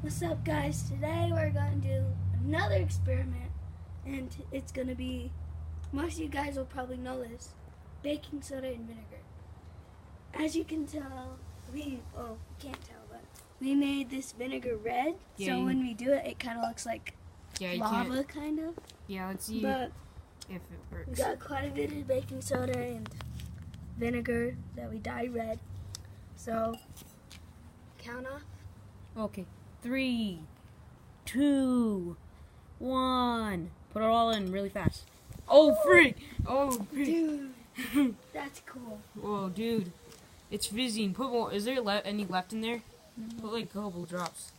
What's up, guys? Today we're going to do another experiment, and it's going to be, most of you guys will probably know this, baking soda and vinegar. As you can tell, you can't tell, but we made this vinegar red, so when we do it, it kind of looks like lava, kind of. Yeah, let's see but if it works. We got quite a bit of baking soda and vinegar that we dyed red. So, count off. Okay, 3, 2, 1. Put it all in really fast. Oh, freak! Oh, freak. Dude, that's cool. Whoa, dude. It's fizzing. Put more. Is there any left in there? Put like a couple drops.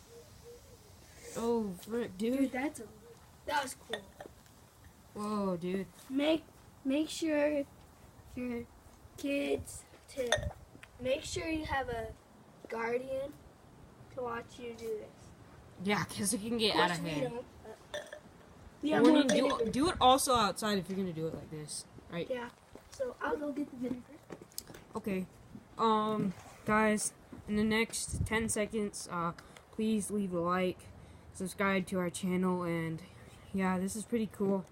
Oh, frick, dude. Dude, that was cool. Whoa, dude. Make sure your kids make sure you have a guardian to watch you do this. Yeah, because it can get out of hand. Do it also outside if you're gonna do it like this, right? Yeah. So I'll go get the vinegar. Okay. Guys, in the next 10 seconds, please leave a like, subscribe to our channel, and yeah, this is pretty cool.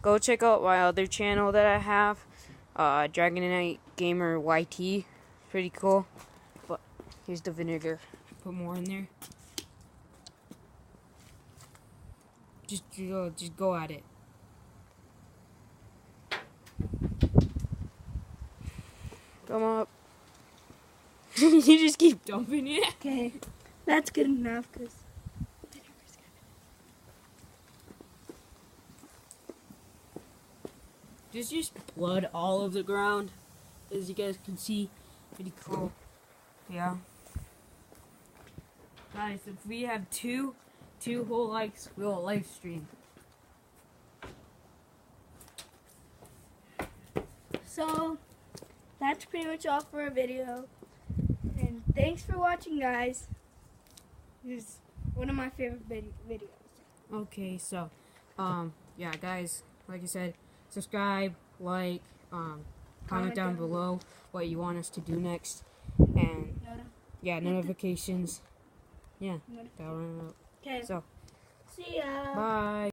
Go check out my other channel that I have, Dragonite Gamer YT. Pretty cool. But here's the vinegar. Put more in there. Just go at it. Come up. You just keep dumping it. Okay, that's good enough because vinegar's good. Just blood all over the ground, as you guys can see. Pretty cool. Yeah. Guys, if we have two whole likes, we'll live stream. So that's pretty much all for our video. And thanks for watching, guys. This is one of my favorite videos. Okay, so, yeah, guys, like I said, subscribe, like, comment down below what you want us to do next, and, yeah, notifications. Yeah, that'll run out. Okay. So, see ya. bye.